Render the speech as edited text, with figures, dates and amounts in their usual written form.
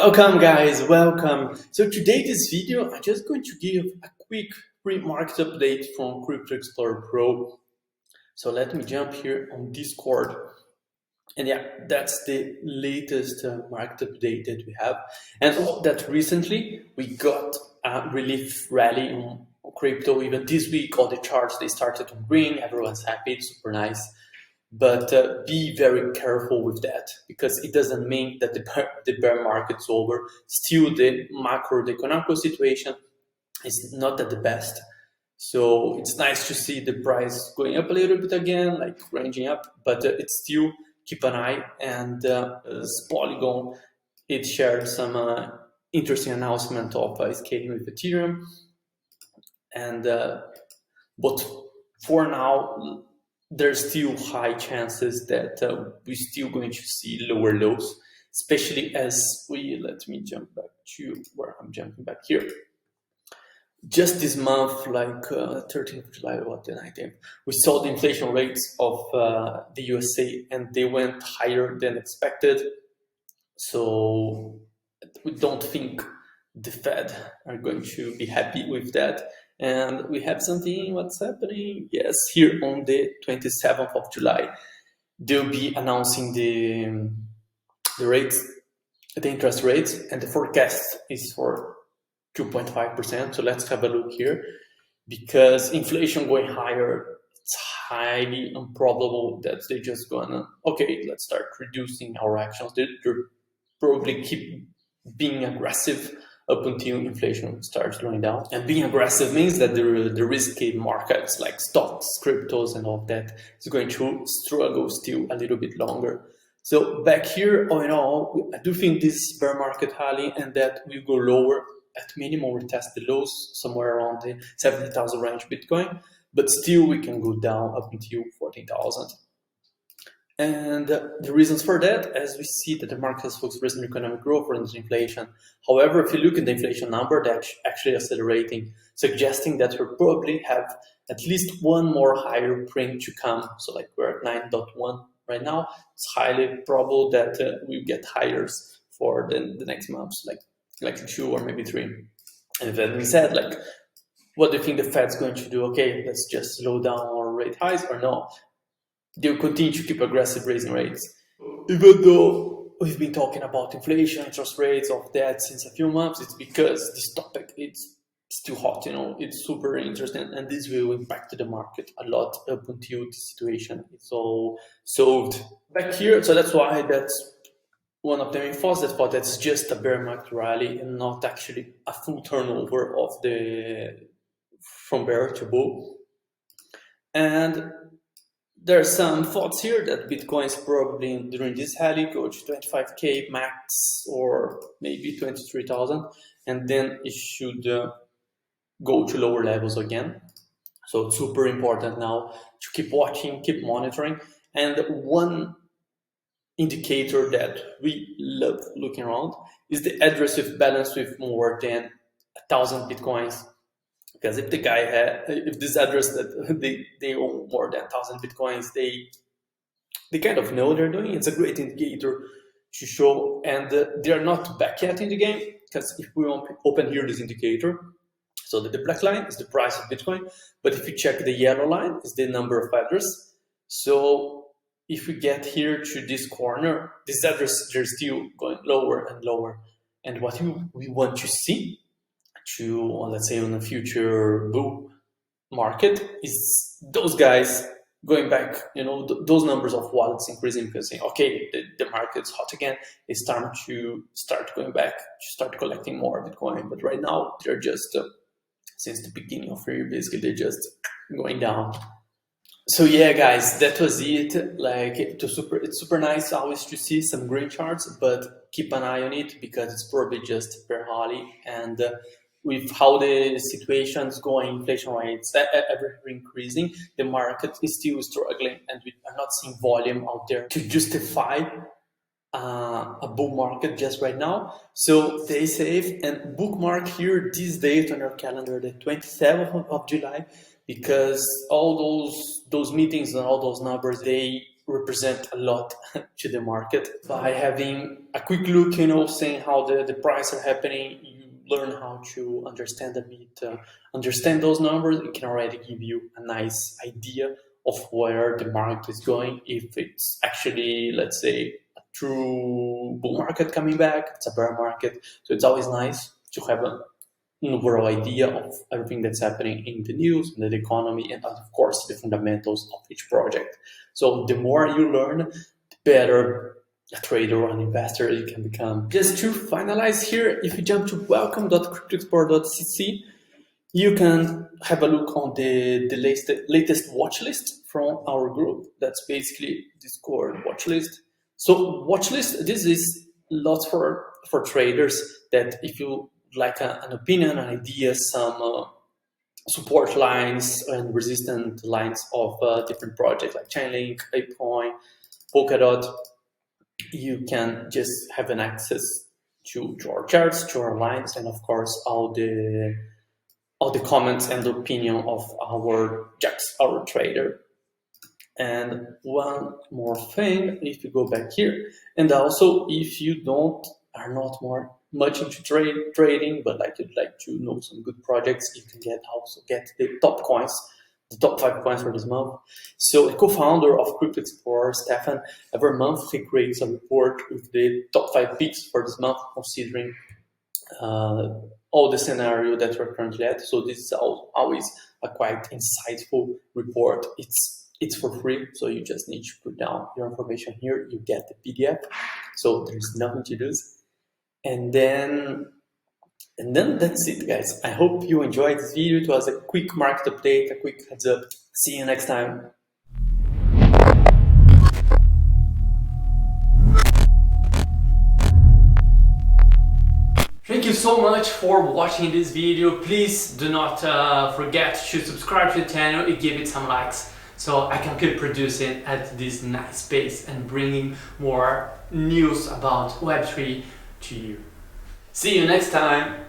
Welcome guys, welcome. So today this video, I'm just going to give a quick pre-market update from CryptoExplorer Pro. So let me jump here on Discord. And yeah, that's the latest market update that we have. And that recently we got a relief rally on crypto. Even this week, all the charts, they started to green, everyone's happy, it's super nice. But be very careful with that, because it doesn't mean that the bear market's over. Still, the macro, the economic situation is not at the best. So it's nice to see the price going up a little bit again, like ranging up, but it's still keep an eye. And Polygon, it shared some interesting announcement of scaling with Ethereum. And but for now, there's still high chances that we're still going to see lower lows, especially as let me jump back to where I'm jumping back here. Just this month, like 13th of July, what the 19th, we saw the inflation rates of the USA, and they went higher than expected. So we don't think the Fed are going to be happy with that. And we have something, what's happening? Yes, here on the 27th of July, they'll be announcing the rates, the interest rates, and the forecast is for 2.5%. So let's have a look here. Because inflation going higher, it's highly improbable that they're just gonna, okay, let's start reducing our actions. They'll probably keep being aggressive up until inflation starts slowing down. And being aggressive means that the risky markets like stocks, cryptos, and all of that is going to struggle still a little bit longer. So back here, all in all, I do think this bear market rally and that we go lower. At minimum, we test the lows somewhere around the 70,000 range Bitcoin, but still we can go down up until 14,000. And the reasons for that, as we see that the market has focused on economic growth versus inflation. However, if you look at the inflation number, that's actually accelerating, suggesting that we'll probably have at least one more higher print to come. So like we're at 9.1 right now. It's highly probable that we'll get higher for the next months, like 2 or maybe 3. And then we said, like, what do you think the Fed's going to do? Okay, let's just slow down our rate highs, or no? They'll continue to keep aggressive raising rates. Even though we've been talking about inflation, interest rates, of that since a few months, it's because this topic it's still hot, it's super interesting, and this will impact the market a lot up until the situation is all solved. Back here, so that's why that's one of the main thoughts, that that's just a bear market rally and not actually a full turnover of from bear to bull. And there are some thoughts here that Bitcoin's probably during this rally go to 25K max or maybe 23,000, and then it should go to lower levels again. So it's super important now to keep watching, keep monitoring. And one indicator that we love looking around is the address with balance with more than 1,000 Bitcoins. Because if the guy if this address that they own more than 1,000 Bitcoins, they kind of know what they're doing. It's a great indicator to show, and they're not back yet in the game, because if we open here this indicator, so that the black line is the price of Bitcoin, but if you check the yellow line, is the number of address. So if we get here to this corner, this address, they're still going lower and lower. And what we want to see to, let's say, on a future bull market is those guys going back, those numbers of wallets increasing, because saying, okay, the market's hot again, it's time to start going back, to start collecting more Bitcoin. But right now, they're just, since the beginning of the year, basically, they're just going down. So yeah, guys, that was it. Like, it's super nice always to see some green charts, but keep an eye on it, because it's probably just per rally. And with how the situation's going, inflation rates ever increasing, the market is still struggling, and we are not seeing volume out there to justify a bull market just right now. So stay safe and bookmark here this date on your calendar, the 27th of July, because all those meetings and all those numbers, they represent a lot to the market. By having a quick look, saying how the prices are happening, you learn how to understand a bit, understand those numbers. It can already give you a nice idea of where the market is going. If it's actually, let's say, a true bull market coming back, it's a bear market. So it's always nice to have an overall idea of everything that's happening in the news, in the economy, and of course the fundamentals of each project. So the more you learn, the better a trader or an investor you can become. Just to finalize here, if you jump to welcome.cryptoexplorer.cc, you can have a look on the latest watch list from our group. That's basically Discord watch list. So watch list, this is lots for traders that if you like an opinion, an idea, some support lines and resistant lines of different projects like Chainlink, Bitcoin, Polkadot, you can just have an access to our charts, to our lines, and of course all the comments and the opinion of our Jax, our trader. And one more thing, if you go back here, and also if you are not much into trading, but you'd like to know some good projects, you can also get the top coins, the top 5 coins for this month. So a co-founder of CryptoExplorer, Stefan, every month he creates a report with the top 5 picks for this month, considering all the scenario that we're currently at. So this is always a quite insightful report. It's for free, so you just need to put down your information here. You get the PDF, so there's nothing to lose. And then that's it, guys. I hope you enjoyed this video. It was a quick market update, a quick heads up. See you next time. Thank you so much for watching this video. Please do not forget to subscribe to the channel and give it some likes, so I can keep producing at this nice pace and bringing more news about Web3 to you. See you next time!